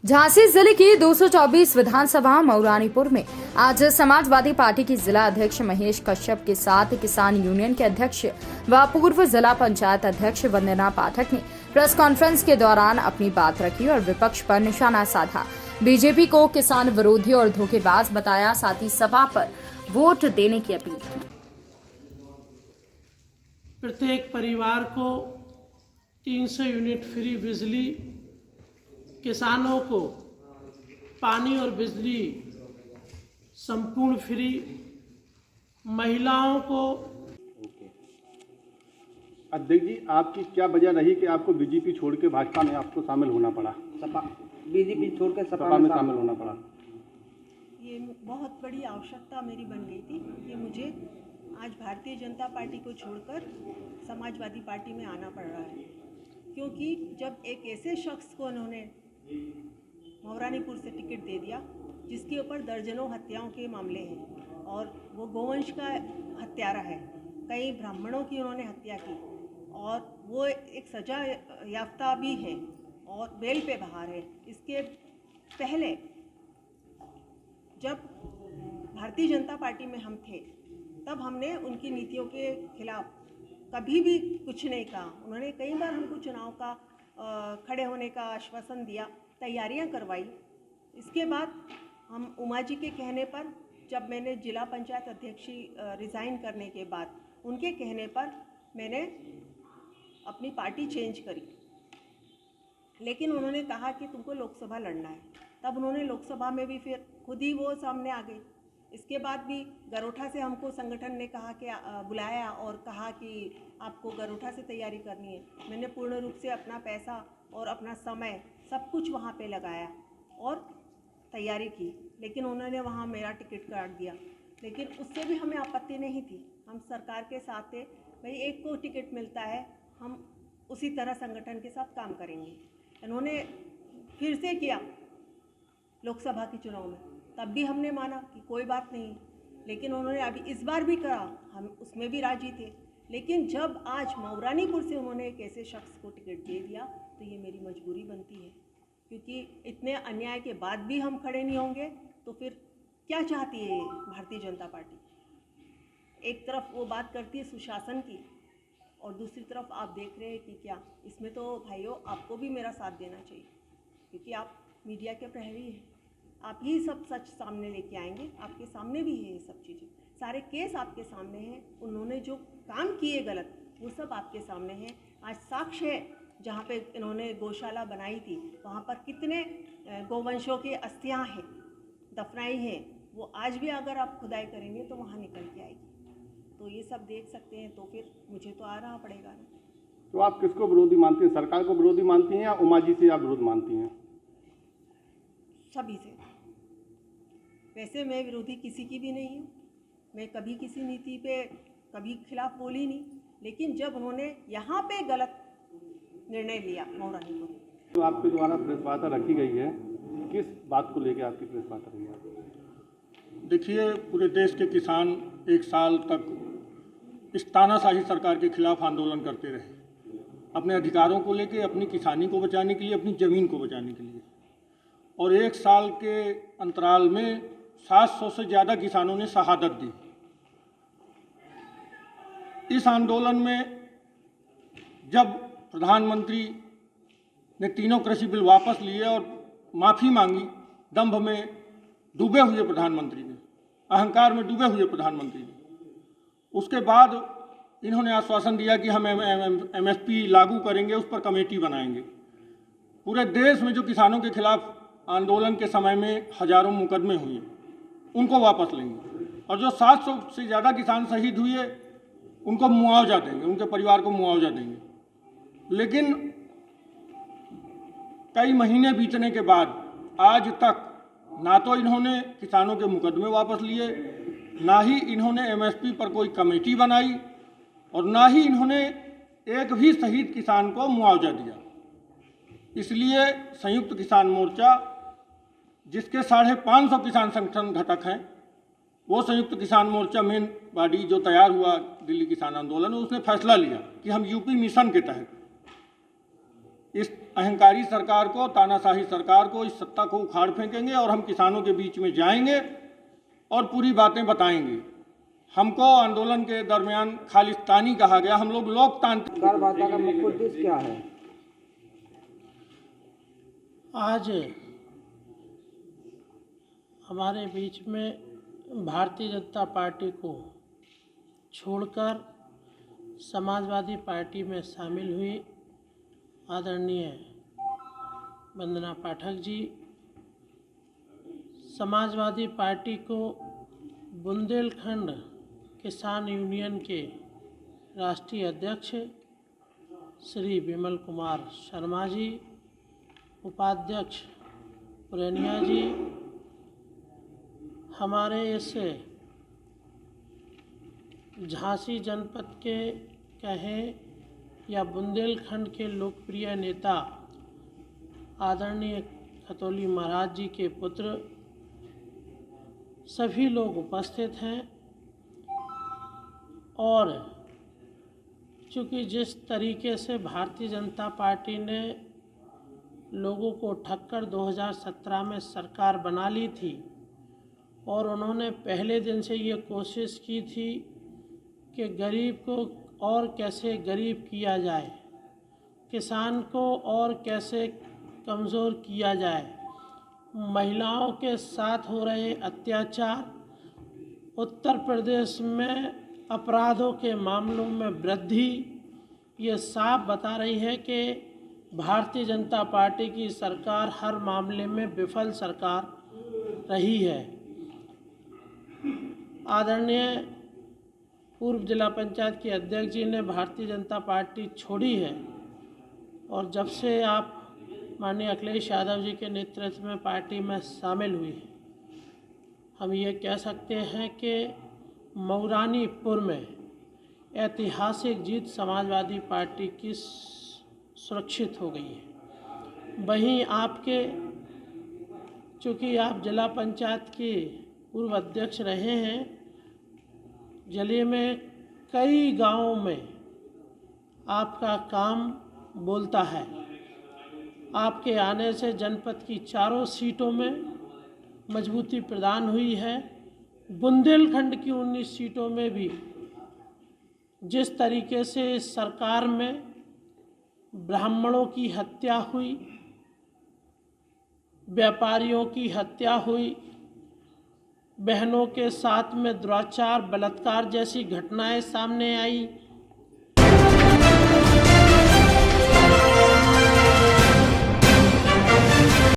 झांसी जिले की 224 विधानसभा मऊरानीपुर में आज समाजवादी पार्टी की जिला अध्यक्ष महेश कश्यप के साथ किसान यूनियन के अध्यक्ष व पूर्व जिला पंचायत अध्यक्ष वंदना पाठक ने प्रेस कॉन्फ्रेंस के दौरान अपनी बात रखी और विपक्ष पर निशाना साधा। बीजेपी को किसान विरोधी और धोखेबाज बताया, साथ ही सभा पर वोट देने की अपील की। प्रत्येक परिवार को 300 यूनिट फ्री बिजली, किसानों को पानी और बिजली संपूर्ण फ्री, महिलाओं को। अध्यक्ष जी, आपकी क्या वजह रही कि आपको बीजेपी छोड़ के भाजपा में आपको शामिल होना पड़ा? बीजेपी छोड़ के सपा में शामिल होना पड़ा। ये बहुत बड़ी आवश्यकता मेरी बन गई थी कि मुझे आज भारतीय जनता पार्टी को छोड़कर समाजवादी पार्टी में आना पड़ रहा है, क्योंकि जब एक ऐसे शख्स को उन्होंने मऊरानीपुर से टिकट दे दिया जिसके ऊपर दर्जनों हत्याओं के मामले हैं और वो गोवंश का हत्यारा है, कई ब्राह्मणों की उन्होंने हत्या की और वो एक सजा याफ्ता भी है और बेल पे बाहर है। इसके पहले जब भारतीय जनता पार्टी में हम थे तब हमने उनकी नीतियों के खिलाफ कभी भी कुछ नहीं कहा। उन्होंने कई बार हमको चुनाव का खड़े होने का आश्वासन दिया, तैयारियां करवाई। इसके बाद हम उमा जी के कहने पर, जब मैंने जिला पंचायत अध्यक्ष रिज़ाइन करने के बाद उनके कहने पर मैंने अपनी पार्टी चेंज करी, लेकिन उन्होंने कहा कि तुमको लोकसभा लड़ना है। तब उन्होंने लोकसभा में भी फिर खुद ही वो सामने आ गई। इसके बाद भी गरोठा से हमको संगठन ने कहा कि बुलाया और कहा कि आपको गरोठा से तैयारी करनी है। मैंने पूर्ण रूप से अपना पैसा और अपना समय सब कुछ वहाँ पे लगाया और तैयारी की, लेकिन उन्होंने वहाँ मेरा टिकट काट दिया। लेकिन उससे भी हमें आपत्ति नहीं थी, हम सरकार के साथ थे। भाई, एक को टिकट मिलता है, हम उसी तरह संगठन के साथ काम करेंगे। इन्होंने फिर से किया लोकसभा के चुनाव में, तब भी हमने माना कि कोई बात नहीं, लेकिन उन्होंने अभी इस बार भी करा, हम उसमें भी राजी थे। लेकिन जब आज मऊरानीपुर से उन्होंने एक ऐसे शख्स को टिकट दे दिया तो ये मेरी मजबूरी बनती है, क्योंकि इतने अन्याय के बाद भी हम खड़े नहीं होंगे तो फिर क्या चाहती है भारतीय जनता पार्टी? एक तरफ वो बात करती है सुशासन की और दूसरी तरफ आप देख रहे हैं कि क्या इसमें तो भाइयों आपको भी मेरा साथ देना चाहिए, क्योंकि आप मीडिया के प्रहरी हैं। आप ही सब सच सामने लेके आएंगे, आपके सामने भी है ये सब चीज़ें, सारे केस आपके सामने हैं। उन्होंने जो काम किए गलत वो सब आपके सामने हैं। आज साक्ष्य है, जहाँ पे इन्होंने गौशाला बनाई थी वहाँ पर कितने गौवंशों की अस्थियाँ हैं, दफनाई हैं, वो आज भी अगर आप खुदाई करेंगे तो वहाँ निकल के आएगी। तो ये सब देख सकते हैं, तो फिर मुझे तो आ रहा पड़ेगा ना। तो आप किसको विरोधी मानती हैं? सरकार को विरोधी मानती हैं या उमा जी से आप विरोध मानती हैं? सभी से। वैसे मैं विरोधी किसी की भी नहीं हूँ, मैं कभी किसी नीति पे कभी खिलाफ बोली नहीं, लेकिन जब उन्होंने यहाँ पे गलत निर्णय लिया मऊरानीपुर में, तो आपके द्वारा प्रेस वार्ता रखी गई है, किस बात को लेकर आपकी प्रेस वार्ता रही है? देखिए, पूरे देश के किसान एक साल तक इस तानाशाही सरकार के खिलाफ आंदोलन करते रहे, अपने अधिकारों को लेकर, अपनी किसानी को बचाने के लिए, अपनी ज़मीन को बचाने के लिए। और एक साल के अंतराल में 700 से ज़्यादा किसानों ने शहादत दी। इस आंदोलन में जब प्रधानमंत्री ने तीनों कृषि बिल वापस लिए और माफ़ी मांगी, दंभ में डूबे हुए प्रधानमंत्री ने, अहंकार में डूबे हुए प्रधानमंत्री ने, उसके बाद इन्होंने आश्वासन दिया कि हम एमएसपी लागू करेंगे, उस पर कमेटी बनाएंगे। पूरे देश में जो किसानों के खिलाफ आंदोलन के समय में हजारों मुकदमे हुए, उनको वापस लेंगे, और जो 700 से ज़्यादा किसान शहीद हुए उनको मुआवजा देंगे, उनके परिवार को मुआवजा देंगे। लेकिन कई महीने बीतने के बाद आज तक ना तो इन्होंने किसानों के मुकदमे वापस लिए, ना ही इन्होंने एमएसपी पर कोई कमेटी बनाई, और ना ही इन्होंने एक भी शहीद किसान को मुआवजा दिया। इसलिए संयुक्त किसान मोर्चा, जिसके 550 किसान संगठन घटक हैं, वो संयुक्त किसान मोर्चा मेन बॉडी जो तैयार हुआ दिल्ली किसान आंदोलन, उसने फैसला लिया कि हम यूपी मिशन के तहत इस अहंकारी सरकार को, तानाशाही सरकार को, इस सत्ता को उखाड़ फेंकेंगे और हम किसानों के बीच में जाएंगे और पूरी बातें बताएंगे। हमको आंदोलन के दरमियान खालिस्तानी कहा गया, हम लोग लोकतांत्रिक। सरकार वार्ता का मुख्य उद्देश्य क्या है? आज हमारे बीच में भारतीय जनता पार्टी को छोड़कर समाजवादी पार्टी में शामिल हुई आदरणीय वंदना पाठक जी, समाजवादी पार्टी को बुंदेलखंड किसान यूनियन के राष्ट्रीय अध्यक्ष श्री विमल कुमार शर्मा जी, उपाध्यक्ष पुरनिया जी, हमारे इस झांसी जनपद के कहें या बुंदेलखंड के लोकप्रिय नेता आदरणीय खतौली महाराज जी के पुत्र सभी लोग उपस्थित हैं। और चूँकि जिस तरीके से भारतीय जनता पार्टी ने लोगों को ठक्कर 2017 में सरकार बना ली थी और उन्होंने पहले दिन से ये कोशिश की थी कि गरीब को और कैसे गरीब किया जाए, किसान को और कैसे कमज़ोर किया जाए, महिलाओं के साथ हो रहे अत्याचार, उत्तर प्रदेश में अपराधों के मामलों में वृद्धि, ये साफ बता रही है कि भारतीय जनता पार्टी की सरकार हर मामले में विफल सरकार रही है। आदरणीय पूर्व जिला पंचायत के अध्यक्ष जी ने भारतीय जनता पार्टी छोड़ी है और जब से आप माननीय अखिलेश यादव जी के नेतृत्व में पार्टी में शामिल हुई, हम ये कह सकते हैं कि मऊरानीपुर में ऐतिहासिक जीत समाजवादी पार्टी की सुरक्षित हो गई है। वहीं आपके, चूँकि आप जिला पंचायत के पूर्व अध्यक्ष रहे हैं, जिले में कई गांवों में आपका काम बोलता है। आपके आने से जनपद की चारों सीटों में मजबूती प्रदान हुई है। बुंदेलखंड की 19 सीटों में भी जिस तरीके से इस सरकार में ब्राह्मणों की हत्या हुई, व्यापारियों की हत्या हुई, बहनों के साथ में दुराचार, बलात्कार जैसी घटनाएं सामने आई,